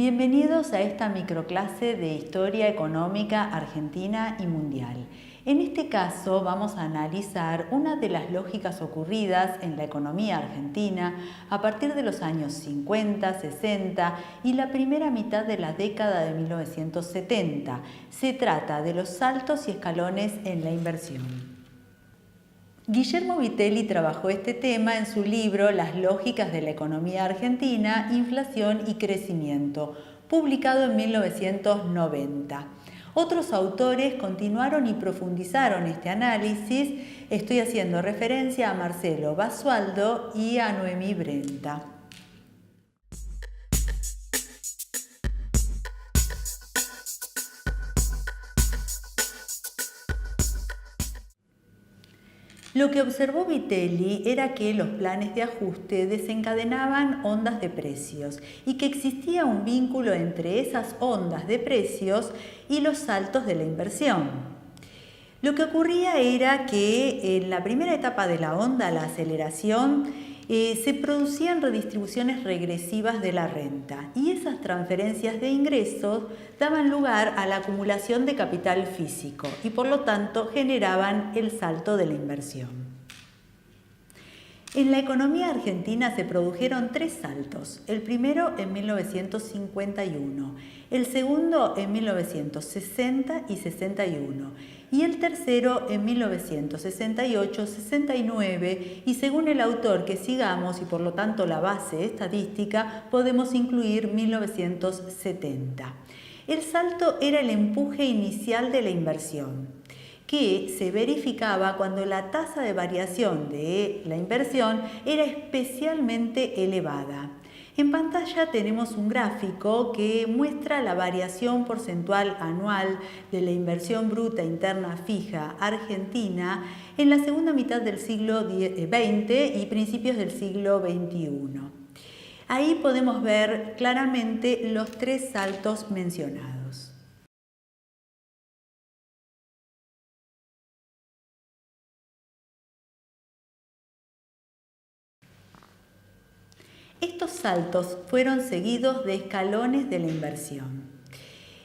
Bienvenidos a esta microclase de Historia Económica Argentina y Mundial. En este caso vamos a analizar una de las lógicas ocurridas en la economía argentina a partir de los años 50, 60 y la primera mitad de la década de 1970. Se trata de los saltos y escalones en la inversión. Guillermo Vitelli trabajó este tema en su libro Las lógicas de la economía argentina, inflación y crecimiento, publicado en 1990. Otros autores continuaron y profundizaron este análisis. Estoy haciendo referencia a Marcelo Basualdo y a Noemí Brenta. Lo que observó Vitelli era que los planes de ajuste desencadenaban ondas de precios y que existía un vínculo entre esas ondas de precios y los saltos de la inversión. Lo que ocurría era que en la primera etapa de la onda, la aceleración, se producían redistribuciones regresivas de la renta y esas transferencias de ingresos daban lugar a la acumulación de capital físico y por lo tanto generaban el salto de la inversión. En la economía argentina se produjeron tres saltos, el primero en 1951, el segundo en 1960 y 61 y el tercero en 1968, 69 y según el autor que sigamos y por lo tanto la base estadística podemos incluir 1970. El salto era el empuje inicial de la inversión, que se verificaba cuando la tasa de variación de la inversión era especialmente elevada. En pantalla tenemos un gráfico que muestra la variación porcentual anual de la inversión bruta interna fija argentina en la segunda mitad del siglo XX y principios del siglo XXI. Ahí podemos ver claramente los tres saltos mencionados. Estos saltos fueron seguidos de escalones de la inversión.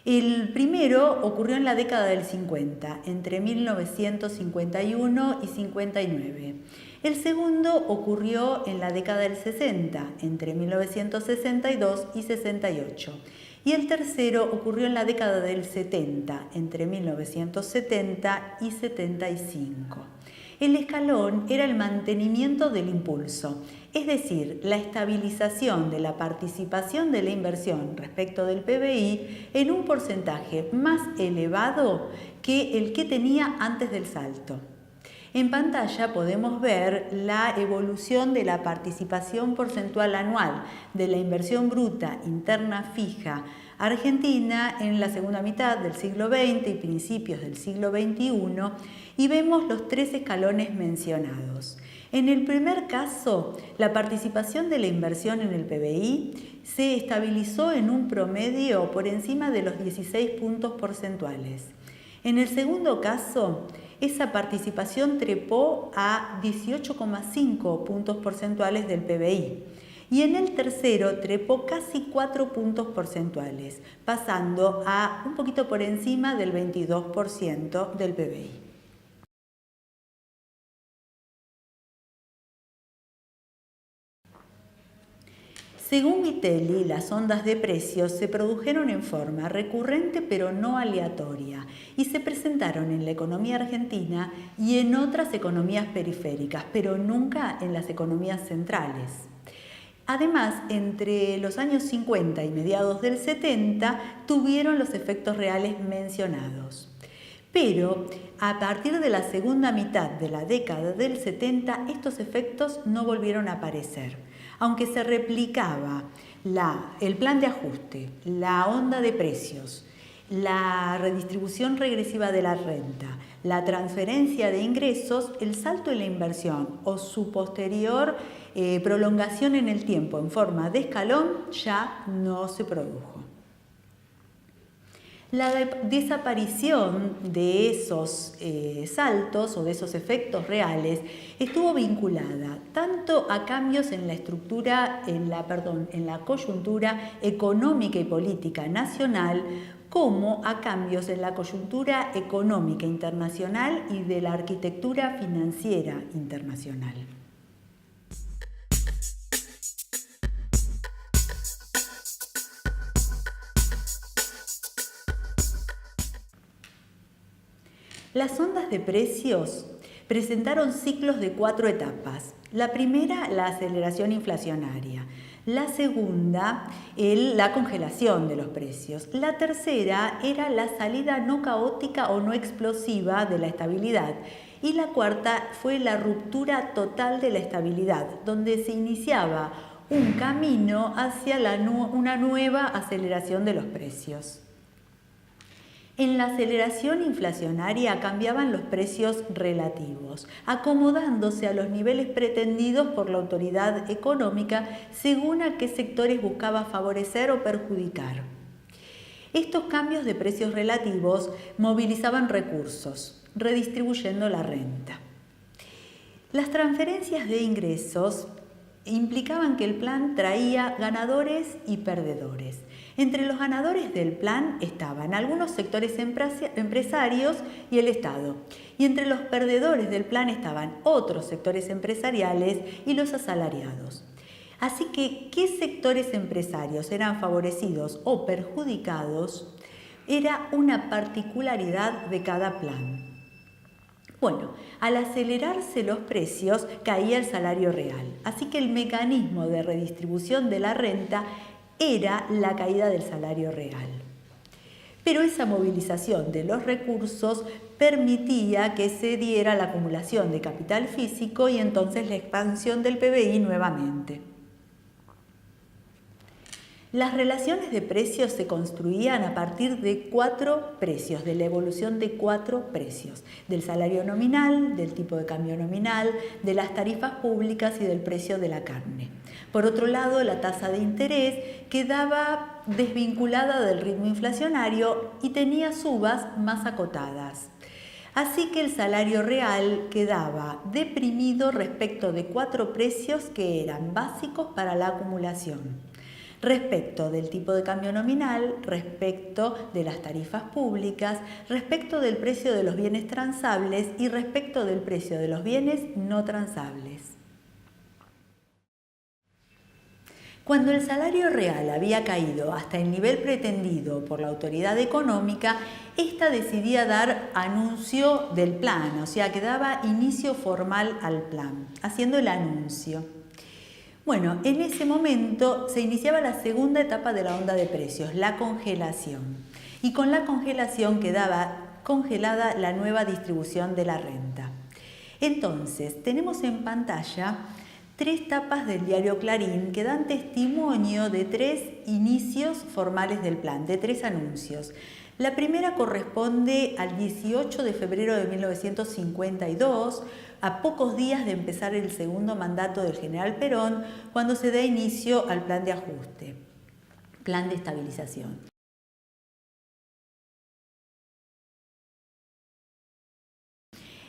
El primero ocurrió en la década del 50, entre 1951 y 59. El segundo ocurrió en la década del 60, entre 1962 y 68. Y el tercero ocurrió en la década del 70, entre 1970 y 75. El escalón era el mantenimiento del impulso, es decir, la estabilización de la participación de la inversión respecto del PBI en un porcentaje más elevado que el que tenía antes del salto. En pantalla podemos ver la evolución de la participación porcentual anual de la inversión bruta interna fija argentina en la segunda mitad del siglo XX y principios del siglo XXI y vemos los tres escalones mencionados. En el primer caso, la participación de la inversión en el PBI se estabilizó en un promedio por encima de los 16 puntos porcentuales. En el segundo caso, esa participación trepó a 18,5 puntos porcentuales del PBI. Y en el tercero trepó casi 4 puntos porcentuales, pasando a un poquito por encima del 22% del PBI. Según Vitelli, las ondas de precios se produjeron en forma recurrente pero no aleatoria y se presentaron en la economía argentina y en otras economías periféricas, pero nunca en las economías centrales. Además, entre los años 50 y mediados del 70 tuvieron los efectos reales mencionados. Pero a partir de la segunda mitad de la década del 70 estos efectos no volvieron a aparecer. Aunque se replicaba el plan de ajuste, la onda de precios, la redistribución regresiva de la renta, la transferencia de ingresos, el salto en la inversión o su posterior prolongación en el tiempo en forma de escalón ya no se produjo. La desaparición de esos saltos o de esos efectos reales estuvo vinculada tanto a cambios en la estructura, en la coyuntura económica y política nacional, como a cambios en la coyuntura económica internacional y de la arquitectura financiera internacional. Las ondas de precios presentaron ciclos de 4 etapas. La primera, la aceleración inflacionaria. La segunda, la congelación de los precios. La tercera era la salida no caótica o no explosiva de la estabilidad. Y la cuarta fue la ruptura total de la estabilidad, donde se iniciaba un camino hacia una nueva aceleración de los precios. En la aceleración inflacionaria cambiaban los precios relativos, acomodándose a los niveles pretendidos por la autoridad económica según a qué sectores buscaba favorecer o perjudicar. Estos cambios de precios relativos movilizaban recursos, redistribuyendo la renta. Las transferencias de ingresos implicaban que el plan traía ganadores y perdedores. Entre los ganadores del plan estaban algunos sectores empresarios y el Estado. Y entre los perdedores del plan estaban otros sectores empresariales y los asalariados. Así que, ¿qué sectores empresarios eran favorecidos o perjudicados? Era una particularidad de cada plan. Bueno, al acelerarse los precios caía el salario real, así que el mecanismo de redistribución de la renta era la caída del salario real. Pero esa movilización de los recursos permitía que se diera la acumulación de capital físico y entonces la expansión del PBI nuevamente. Las relaciones de precios se construían a partir de 4 precios, de la evolución de 4 precios, del salario nominal, del tipo de cambio nominal, de las tarifas públicas y del precio de la carne. Por otro lado, la tasa de interés quedaba desvinculada del ritmo inflacionario y tenía subas más acotadas. Así que el salario real quedaba deprimido respecto de 4 precios que eran básicos para la acumulación. Respecto del tipo de cambio nominal, respecto de las tarifas públicas, respecto del precio de los bienes transables y respecto del precio de los bienes no transables. Cuando el salario real había caído hasta el nivel pretendido por la autoridad económica, ésta decidía dar anuncio del plan, o sea, que daba inicio formal al plan, haciendo el anuncio. Bueno, en ese momento se iniciaba la segunda etapa de la onda de precios, la congelación. Y con la congelación quedaba congelada la nueva distribución de la renta. Entonces, tenemos en pantalla 3 tapas del diario Clarín que dan testimonio de 3 inicios formales del plan, de 3 anuncios. La primera corresponde al 18 de febrero de 1952, a pocos días de empezar el segundo mandato del general Perón, cuando se da inicio al plan de ajuste, plan de estabilización.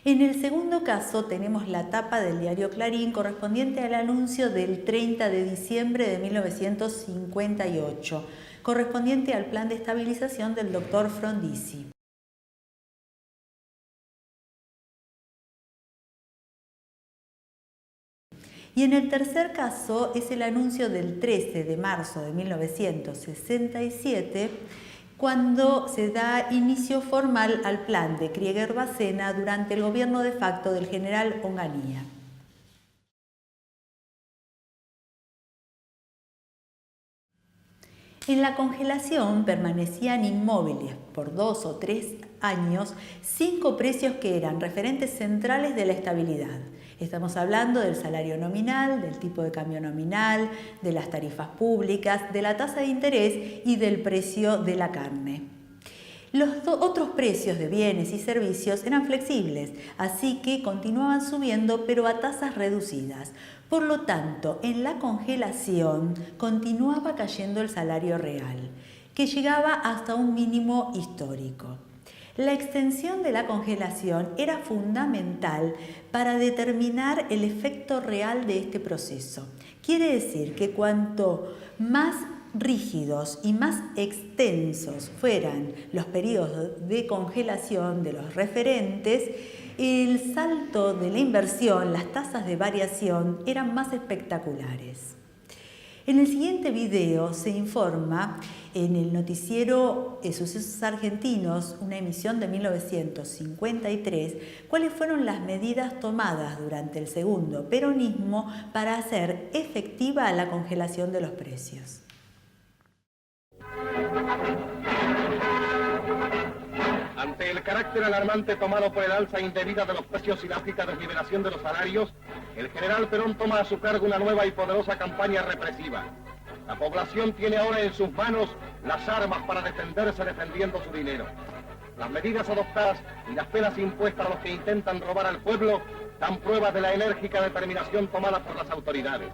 En el segundo caso tenemos la tapa del diario Clarín correspondiente al anuncio del 30 de diciembre de 1958, correspondiente al plan de estabilización del doctor Frondizi. Y en el tercer caso es el anuncio del 13 de marzo de 1967, cuando se da inicio formal al plan de Krieger-Bacena durante el gobierno de facto del general Onganía. En la congelación permanecían inmóviles por 2 o 3 años 5 precios que eran referentes centrales de la estabilidad. Estamos hablando del salario nominal, del tipo de cambio nominal, de las tarifas públicas, de la tasa de interés y del precio de la carne. Los otros precios de bienes y servicios eran flexibles, así que continuaban subiendo pero a tasas reducidas. Por lo tanto, en la congelación continuaba cayendo el salario real, que llegaba hasta un mínimo histórico. La extensión de la congelación era fundamental para determinar el efecto real de este proceso. Quiere decir que cuanto más rígidos y más extensos fueran los periodos de congelación de los referentes, el salto de la inversión, las tasas de variación eran más espectaculares. En el siguiente video se informa en el noticiero Sucesos Argentinos, una emisión de 1953, cuáles fueron las medidas tomadas durante el segundo peronismo para hacer efectiva la congelación de los precios. Ante el carácter alarmante tomado por el alza indebida de los precios y la lógica desnivelación de los salarios, el general Perón toma a su cargo una nueva y poderosa campaña represiva. La población tiene ahora en sus manos las armas para defenderse defendiendo su dinero. Las medidas adoptadas y las penas impuestas a los que intentan robar al pueblo dan pruebas de la enérgica determinación tomada por las autoridades.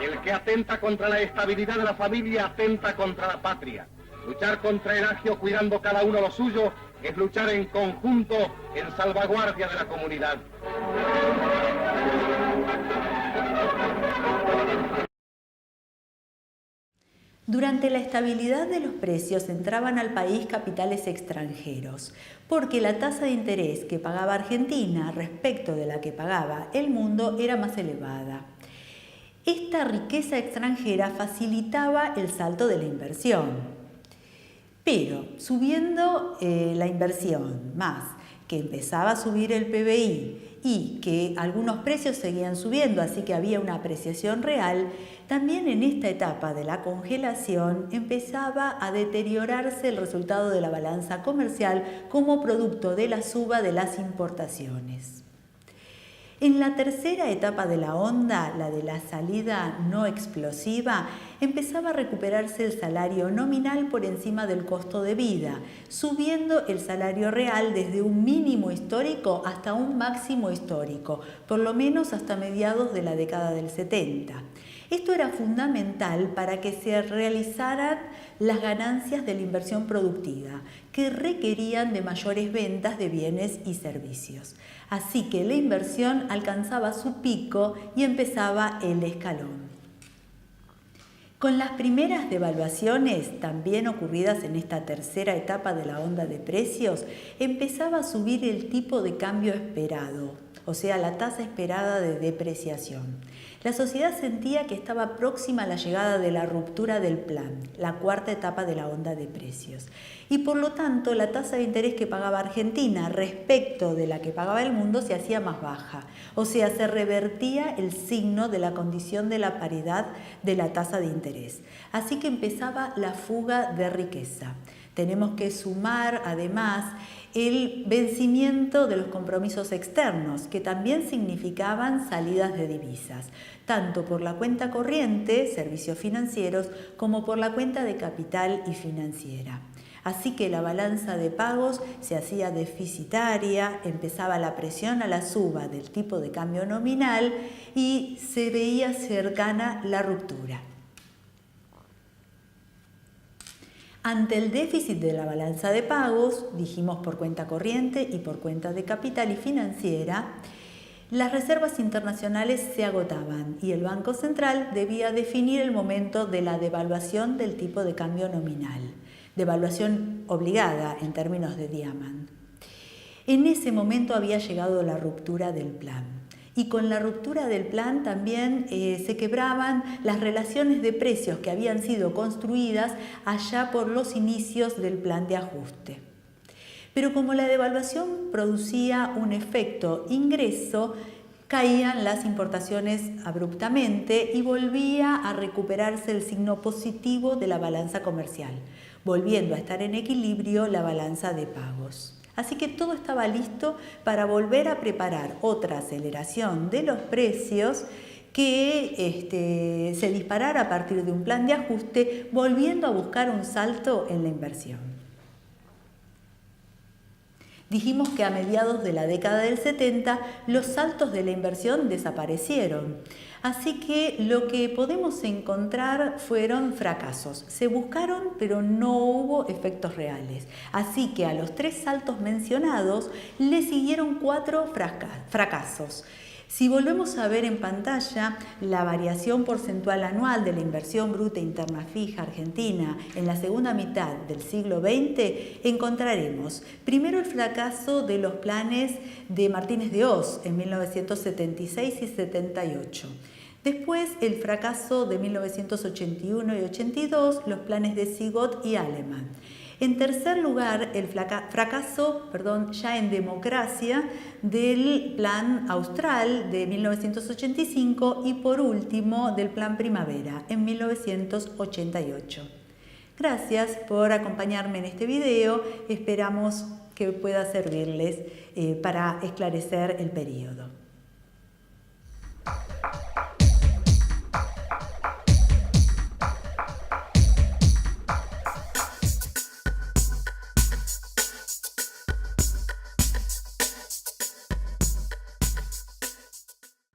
El que atenta contra la estabilidad de la familia atenta contra la patria. Luchar contra el agio cuidando cada uno lo suyo es luchar en conjunto en salvaguardia de la comunidad. Durante la estabilidad de los precios entraban al país capitales extranjeros, porque la tasa de interés que pagaba Argentina respecto de la que pagaba el mundo era más elevada. Esta riqueza extranjera facilitaba el salto de la inversión. Pero subiendo la inversión más que empezaba a subir el PBI y que algunos precios seguían subiendo, así que había una apreciación real, también en esta etapa de la congelación empezaba a deteriorarse el resultado de la balanza comercial como producto de la suba de las importaciones. En la tercera etapa de la onda, la de la salida no explosiva, empezaba a recuperarse el salario nominal por encima del costo de vida, subiendo el salario real desde un mínimo histórico hasta un máximo histórico, por lo menos hasta mediados de la década del 70. Esto era fundamental para que se realizaran las ganancias de la inversión productiva, que requerían de mayores ventas de bienes y servicios. Así que la inversión alcanzaba su pico y empezaba el escalón. Con las primeras devaluaciones, también ocurridas en esta tercera etapa de la onda de precios, empezaba a subir el tipo de cambio esperado, o sea, la tasa esperada de depreciación. La sociedad sentía que estaba próxima a la llegada de la ruptura del plan, la cuarta etapa de la onda de precios. Y por lo tanto, la tasa de interés que pagaba Argentina respecto de la que pagaba el mundo se hacía más baja. O sea, se revertía el signo de la condición de la paridad de la tasa de interés. Así que empezaba la fuga de riqueza. Tenemos que sumar, además, el vencimiento de los compromisos externos, que también significaban salidas de divisas, tanto por la cuenta corriente, servicios financieros, como por la cuenta de capital y financiera. Así que la balanza de pagos se hacía deficitaria, empezaba la presión a la suba del tipo de cambio nominal y se veía cercana la ruptura. Ante el déficit de la balanza de pagos, dijimos por cuenta corriente y por cuenta de capital y financiera, las reservas internacionales se agotaban y el Banco Central debía definir el momento de la devaluación del tipo de cambio nominal, devaluación obligada en términos de Diamant. En ese momento había llegado la ruptura del plan. Y con la ruptura del plan también se quebraban las relaciones de precios que habían sido construidas allá por los inicios del plan de ajuste. Pero como la devaluación producía un efecto ingreso, caían las importaciones abruptamente y volvía a recuperarse el signo positivo de la balanza comercial, volviendo a estar en equilibrio la balanza de pagos. Así que todo estaba listo para volver a preparar otra aceleración de los precios que se disparara a partir de un plan de ajuste, volviendo a buscar un salto en la inversión. Dijimos que a mediados de la década del 70 los saltos de la inversión desaparecieron. Así que lo que podemos encontrar fueron fracasos. Se buscaron, pero no hubo efectos reales. Así que a los 3 saltos mencionados le siguieron 4 fracasos. Si volvemos a ver en pantalla la variación porcentual anual de la inversión bruta interna fija argentina en la segunda mitad del siglo XX, encontraremos primero el fracaso de los planes de Martínez de Hoz en 1976 y 78. Después, el fracaso de 1981 y 82, los planes de Sigot y Aleman. En tercer lugar, el fracaso ya en democracia del Plan Austral de 1985 y por último del Plan Primavera en 1988. Gracias por acompañarme en este video. Esperamos que pueda servirles para esclarecer el periodo.